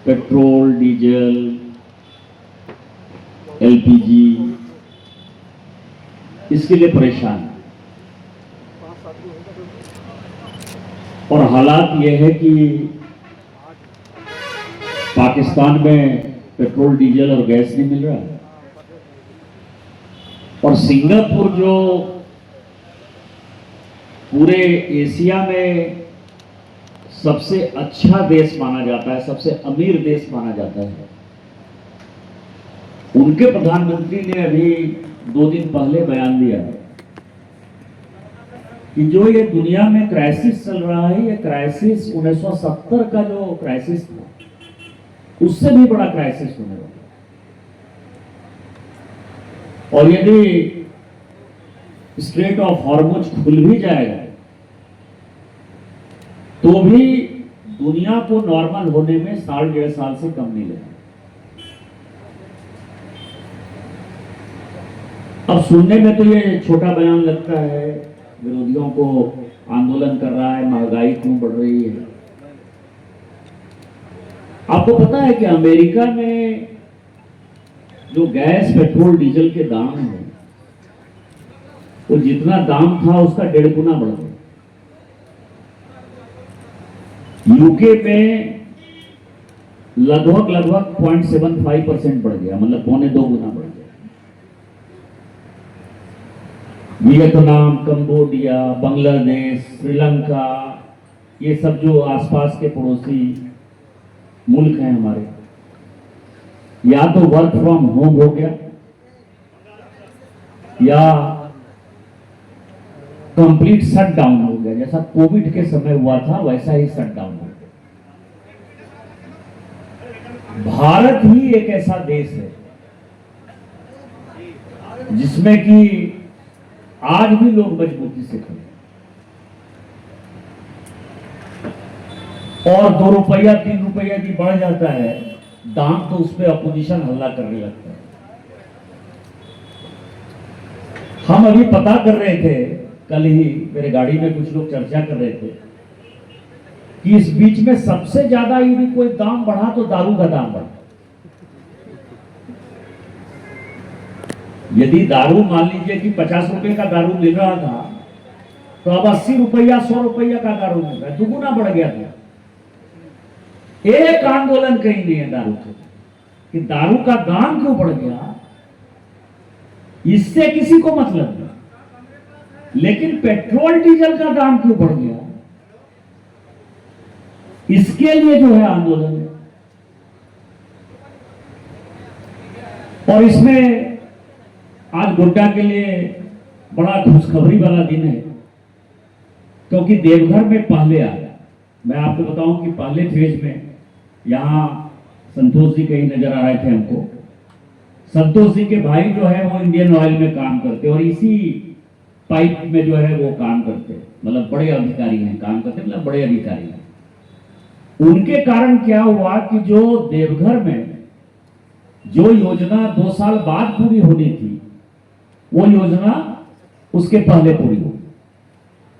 Petrol, diesel, LPG, इसके लिए परेशान है। और हालात यह है कि पाकिस्तान में पेट्रोल, डीजल और गैस नहीं मिल रहा है, और सिंगापुर जो पूरे एशिया में सबसे अच्छा देश माना जाता है, सबसे अमीर देश माना जाता है, उनके प्रधानमंत्री ने अभी 2 दिन पहले बयान दिया है कि जो ये दुनिया में क्राइसिस चल रहा है, ये क्राइसिस 1970 का जो क्राइसिस था उससे भी बड़ा क्राइसिस होने वाला है। और यदि स्ट्रेट ऑफ हॉर्मुज खुल भी जाएगा तो भी दुनिया को नॉर्मल होने में 1.5 साल से कम नहीं लगेगा। अब सुनने में तो ये छोटा बयान लगता है, विरोधियों को आंदोलन कर रहा है, महंगाई क्यों बढ़ रही है। आपको पता है कि अमेरिका में जो गैस, पेट्रोल, डीजल के दाम हैं वो जितना दाम था उसका 1.5 गुना बढ़ गया। यूके में लगभग 0.75% बढ़ गया, मतलब 1.25 गुना बढ़ गया। वियतनाम, कंबोडिया, बांग्लादेश, श्रीलंका, ये सब जो आसपास के पड़ोसी मुल्क हैं हमारे, या तो वर्क फ्रॉम होम हो गया या कंप्लीट शटडाउन हो गया। जैसा कोविड के समय हुआ था वैसा ही शटडाउन हो गया। भारत ही एक ऐसा देश है जिसमें कि आज भी लोग मजबूती से खड़े, और 2 रुपया 3 रुपया भी बढ़ जाता है दाम तो उस पर अपोजिशन हल्ला करने लगता है। हम अभी पता कर रहे थे, कल ही मेरे गाड़ी में कुछ लोग चर्चा कर रहे थे कि इस बीच में सबसे ज्यादा यदि कोई दाम बढ़ा तो दारू का दाम बढ़ा। यदि दारू मान लीजिए कि 50 रुपए का दारू मिल रहा था तो अब 80 रुपया 100 रुपया का दारू मिल रहा है, 2 गुना बढ़ गया था। एक आंदोलन कहीं नहीं है दारू का कि दारू का दाम क्यों बढ़ गया, इससे किसी को मतलब नहीं। लेकिन पेट्रोल डीजल का दाम क्यों बढ़ गया, इसके लिए जो है आंदोलन है। और इसमें आज गोड्डा के लिए बड़ा खुशखबरी वाला दिन है, क्योंकि देवघर में पहले आया। मैं आपको बताऊं कि पहले फेज में यहाँ संतोष जी कहीं नजर आ रहे थे हमको। संतोष जी के भाई जो है वो इंडियन ऑयल में काम करते और इसी पाइप में जो है वो काम करते, मतलब बड़े अधिकारी हैं, काम करते मतलब बड़े अधिकारी हैं। उनके कारण क्या हुआ कि जो देवघर में जो योजना 2 साल बाद पूरी होनी थी वो योजना उसके पहले पूरी हो,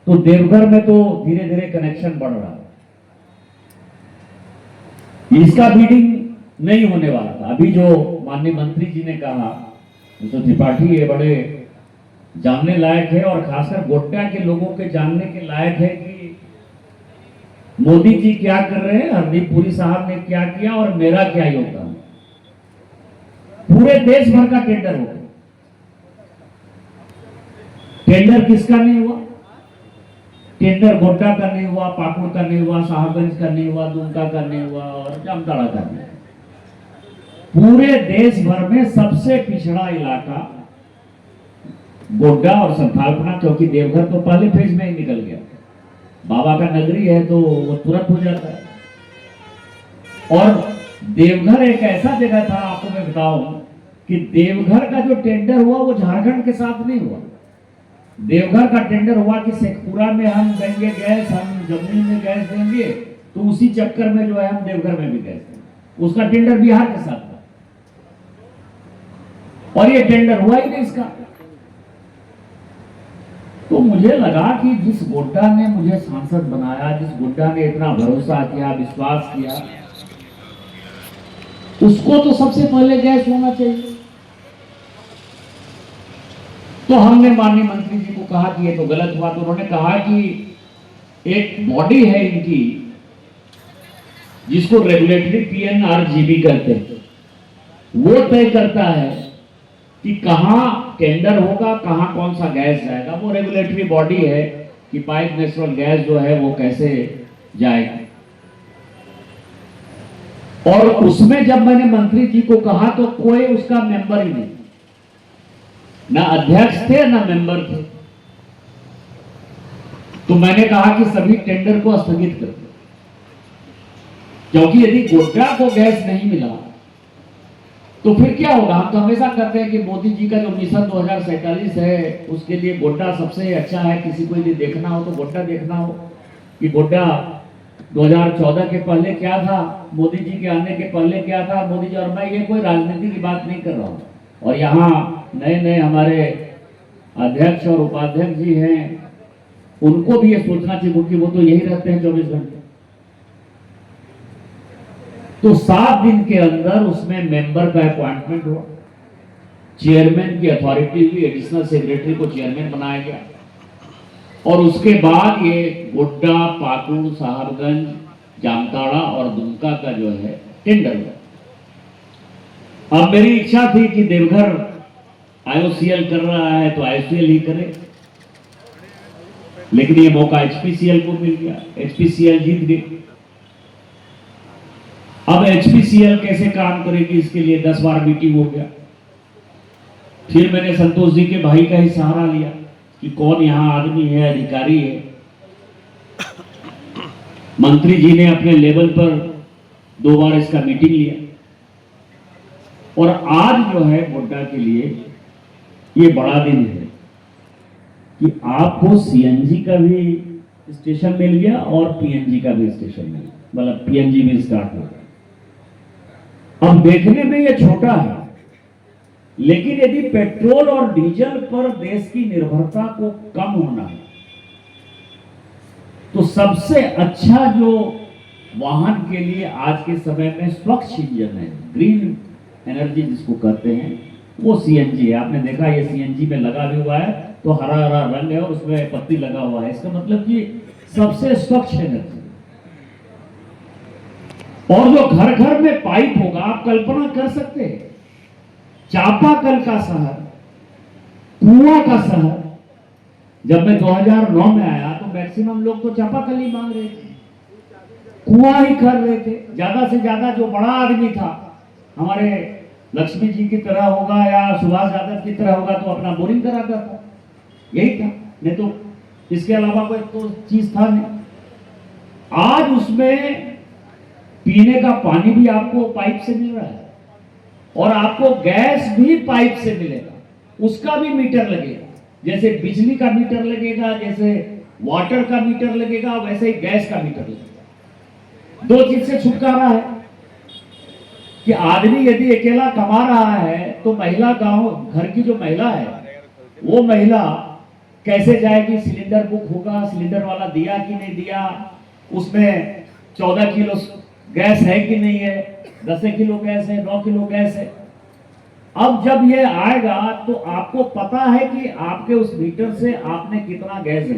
तो देवघर में तो धीरे धीरे कनेक्शन बढ़ रहा है। इसका बीडिंग नहीं होने वाला था। अभी जो माननीय मंत्री जी ने कहा, तो त्रिपाठी ये बड़े जानने लायक है, और खासकर गोड्डा के लोगों के जानने के लायक है कि मोदी जी क्या कर रहे हैं, हरदीप पुरी साहब ने क्या किया और मेरा क्या योगदान। पूरे देश भर का टेंडर हो गया। टेंडर किसका नहीं हुआ? टेंडर गोड्डा का नहीं हुआ, पाकुड़ का नहीं हुआ, साहबगंज का नहीं हुआ, दुमका का नहीं हुआ और जामताड़ा का नहीं। पूरे देश भर में सबसे पिछड़ा इलाका गोड्डा और संथालपना, क्योंकि देवघर तो पहले फेज में ही निकल गया, बाबा का नगरी है तो वो तुरंत हो जाता है। और देवघर एक ऐसा जगह था, आपको मैं बताऊं कि देवघर का जो टेंडर हुआ वो झारखंड के साथ नहीं हुआ। देवघर का टेंडर हुआ कि शेखपुरा में हम देंगे गैस, हम जमुई में गैस देंगे, तो उसी चक्कर में जो है हम देवघर में भी गैस देंगे। उसका टेंडर बिहार के साथ था और ये टेंडर हुआ ही नहीं इसका। तो मुझे लगा कि जिस गोड्डा ने मुझे सांसद बनाया, जिस गोड्डा ने इतना भरोसा किया, विश्वास किया, उसको तो सबसे पहले गैस होना चाहिए। तो हमने माननीय मंत्री जी को कहा कि ये तो गलत हुआ। तो उन्होंने कहा कि एक बॉडी है इनकी जिसको रेगुलेटरी पीएनआरजीबी कहते हैं, वो तय करता है कि कहां टेंडर होगा, कहां कौन सा गैस जाएगा। वो रेगुलेटरी बॉडी है कि पाइप नेचुरल गैस जो है वो कैसे जाएगा। और उसमें जब मैंने मंत्री जी को कहा तो कोई उसका मेंबर ही नहीं, ना अध्यक्ष थे ना मेंबर थे। तो मैंने कहा कि सभी टेंडर को स्थगित कर दो, क्योंकि यदि गोड्डा को गैस नहीं मिला तो फिर क्या होगा। हम तो हमेशा कहते हैं कि मोदी जी का जो मिशन 2047 है उसके लिए गोड्डा सबसे अच्छा है। किसी को यदि देखना हो तो गोड्डा देखना हो कि गोड्डा 2014 के पहले क्या था, मोदी जी के आने के पहले क्या था। मोदी जी, और मैं ये कोई राजनीति की बात नहीं कर रहा हूँ, और यहाँ नए नए हमारे अध्यक्ष और उपाध्यक्ष जी हैं, उनको भी ये सोचना चाहिए क्योंकि वो तो यही रहते हैं 24 घंटे। तो 7 दिन के अंदर उसमें मेंबर का अपॉइंटमेंट हुआ, चेयरमैन की अथॉरिटी हुई, एडिशनल सेक्रेटरी को चेयरमैन बनाया गया, और उसके बाद ये गोड्डा, पाकुड़, साहबगंज, जामताड़ा और दुमका का जो है टेंडर हुआ। अब मेरी इच्छा थी कि देवघर आईओसीएल कर रहा है तो आईओसीएल ही करे, लेकिन ये मौका एचपीसीएल को मिल गया, एचपीसीएल जीत गई। अब एचपीसीएल कैसे काम करेगी इसके लिए 10 बार मीटिंग हो गया। फिर मैंने संतोष जी के भाई का ही सहारा लिया कि कौन यहां आदमी है, अधिकारी है। मंत्री जी ने अपने लेवल पर 2 बार इसका मीटिंग लिया, और आज जो है गोड्डा के लिए ये बड़ा दिन है कि आपको सीएनजी का भी स्टेशन मिल गया और पीएनजी का भी स्टेशन मिल गया, मतलब पीएनजी भी स्टार्ट हो गया। अब देखने में ये छोटा है, लेकिन यदि पेट्रोल और डीजल पर देश की निर्भरता को कम होना है तो सबसे अच्छा जो वाहन के लिए आज के समय में स्वच्छ इंजन है, ग्रीन एनर्जी जिसको कहते हैं, वो सीएनजी है। आपने देखा ये सीएनजी में लगा भी हुआ है तो हरा हरा रंग है और उसमें पत्ती लगा हुआ है, इसका मतलब कि सबसे स्वच्छ एनर्जी। और जो घर घर में पाइप होगा, आप कल्पना कर सकते हैं, चापाकल का शहर, कुआं का शहर। जब मैं 2009 में आया तो मैक्सिमम लोग तो चापाकल ही मांग रहे थे, कुआं ही कर रहे थे। ज्यादा से ज्यादा जो बड़ा आदमी था, हमारे लक्ष्मी जी की तरह होगा या सुभाष यादव की तरह होगा तो अपना बोरिंग कराता था, यही था, नहीं तो इसके अलावा कोई तो चीज था नहीं। आज उसमें पीने का पानी भी आपको पाइप से मिल रहा है और आपको गैस भी पाइप से मिलेगा, उसका भी मीटर लगेगा। जैसे बिजली का मीटर लगेगा, जैसे वाटर का मीटर लगेगा, वैसे ही गैस का मीटर लगेगा। 2 चीज से छुटकारा है कि आदमी यदि अकेला कमा रहा है तो महिला, गांव घर की जो महिला है वो महिला कैसे जाएगी, सिलेंडर बुक होगा, सिलेंडर वाला दिया कि नहीं दिया, उसमें 14 किलो गैस है कि नहीं है, 10 किलो गैस है, 9 किलो गैस है। अब जब ये आएगा तो आपको पता है कि आपके उस मीटर से आपने कितना गैस है।